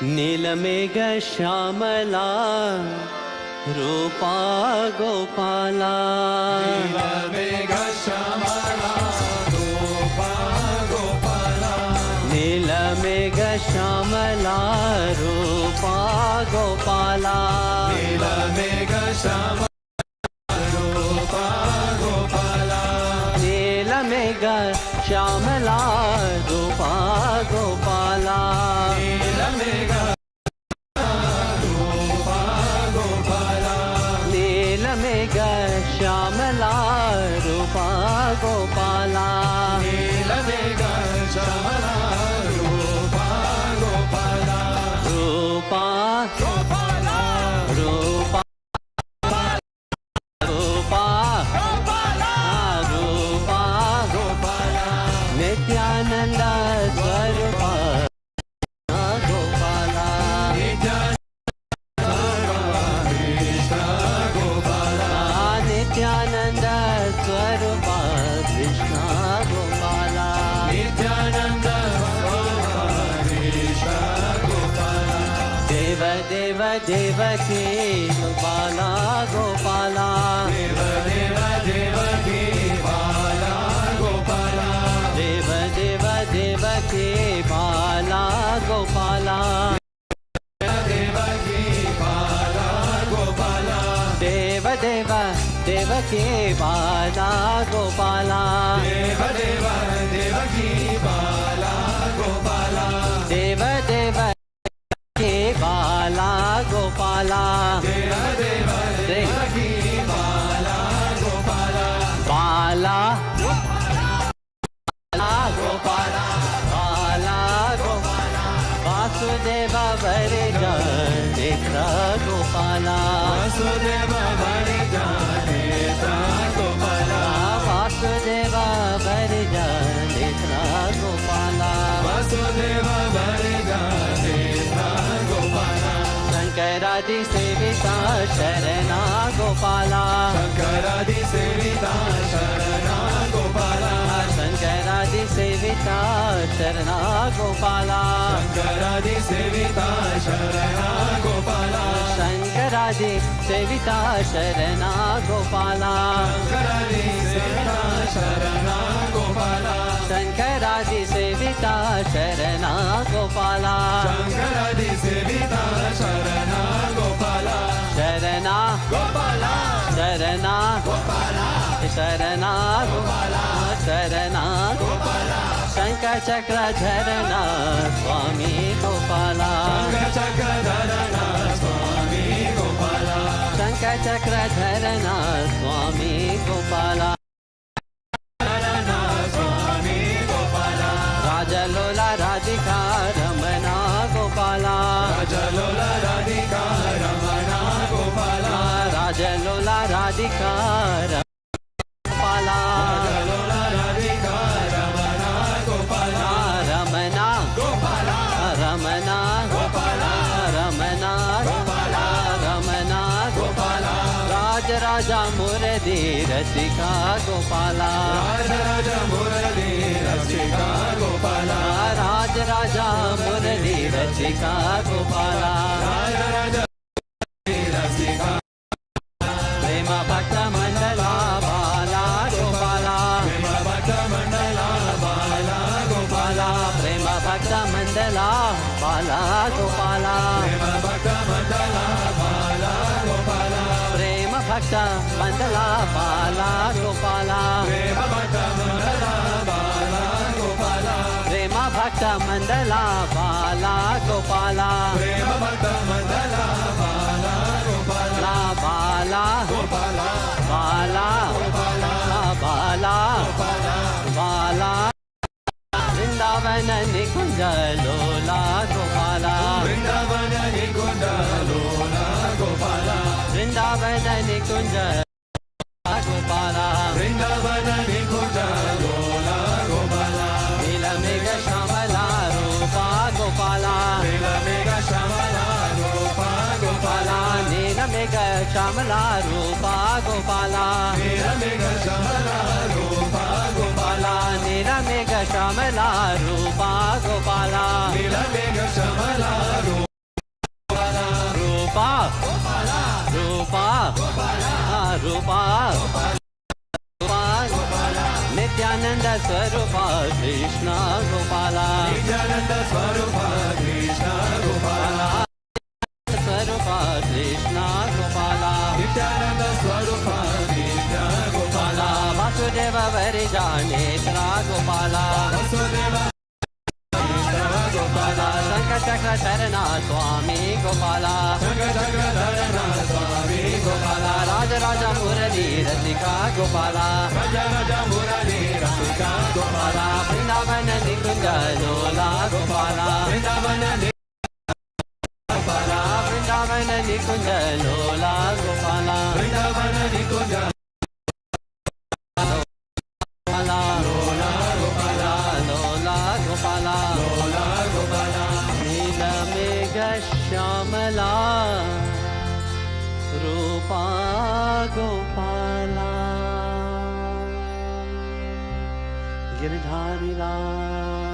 नीलमेघ श्यामला रूपा गोपाला नीलमेघ श्यामला रूपा गोपाला नीलमेघ श्यामला रूपा गोपाला नीलमेघ श्यामला रूपा गोपाला नीलमेघ श्यामला रूपा गोपाला नीलमेघ रूपा गोपाला नीलमेघ श्यामला रूपा गोपाला नीलमेघ श्यामला रूपा गोपाला रूपा गोपाला रूपा रूपा गोपाला रूपा गोपाला नित्यानंद स्वरूपा गोपाला कृष्ण गोपाला नित्यानंद स्वरूपा कृष्ण गोपाला नित्यानंद कृष्ण गोपाला देव देव देवकी गोपाला गोपाला देव देव देवकी बाला गोपाला देव देव देवकी बाला गोपाला देवकी बाला गोपाला देव देव देवकी बाला गोपाला देव देव देवकी बाला गोपाला देव देव के बाला गोपाला देव देव देवकी बाला गोपाला बाला बाला गोपाला बाला गोपाला वासुदेव बरे नेत्र गोपाला वासुदेव बड़े जाने गोपाला वासुदेव बरे नेत्र गोपाला वासुदेव बड़े जाने गोपाला शंकरादि सेविता शरणा गोपाला शंकरादि सेविता शरणा गोपाला शंकरादि सेविता शरणा गोपाला शंकरादि सेविता शरणा गोपाला शंकरादि सेविता शरणा गोपाला शंकरादि सेविता शरणा गोपाला शंकरादि सेविता शरणा गोपाला शंकरादि सेविता शरणा गोपाला शरणा गोपाला शरणा गोपाला शरणा गोपाला शरणा गोपाला शंकर चक्र झरणा स्वामी गोपाला चक्रधरणा स्वामी गोपाला शंकर चक्र झरणा स्वामी गोपाला धरणा स्वामी गोपाला राजलोला राधिका रमणा गोपाला राजलोला राधिका रमणा गोपाला राजलोला राधिका गोपाला राजलोला राधिका रमणा गोपाला रमणा गोपाला रमणा गोपाला रमणा गोपाला रमणा गोपाला राज राजा मुरली रसिका गोपाला राज राज मुरली रसिका गोपाला राज राजा मुरली रसिका गोपाला राज राज रसिका प्रेम भक्त मंडला बाला गोपाला प्रेम भक्त मंडला बाला गोपाला प्रेम भक्त मंडला बाला गोपाला प्रेम भक्त मंडला बाला गोपाला प्रेम भक्त मंडला बाला गोपाला प्रेम भक्त मंडला बाला गोपाला प्रेम भक्त मंडला बाला गोपाला प्रेम भक्त मंडला बाला गोपाला बाला गोपाला बाला गोपाला बाला गोपाला बाला वृंदावन निकुंज लोला गोपाला वृंदावन निकुंज लोला गोपाला वृंदावन निकुंज गोपाला वृंदावन निकुंज लोला गोपाला नीलमेघ श्यामला रूपा गोपाला नीलमेघ श्यामला रूपा गोपाला नीलमेघ श्यामला रूपा गोपाला नीलमेघ श्यामला रूपा गोपाला नीलमेघ श्यामला रूपा गोपाला नीलमेघ श्यामला रूपा स्वरूपा कृष्ण गोपाला नित्यानंद स्वरूपा कृष्ण गोपाला स्वरूपा कृष्ण गोपाला नित्यानंद स्वरूपा कृष्ण गोपाला वासुदेव वरिजा नेत्रा गोपाला वसुदेव गोपाला शंख चक्र धरना स्वामी गोपाला शंख चक्र धरना स्वामी गोपाला राज राजा मुरली रसिका गोपाला राजा राजा मुरली रसिका गोपाला वृंदावन निकुंज लोला गोपाला वृंदावन गोपाला वृंदावन निकुंज लोला गोपाला वृंदावन निकुंज गोपाला लोला गोपाला लोला गोपाला लोला गोपाला नील मेघ श्यामला रूपा गोपाला गिरधारी लाल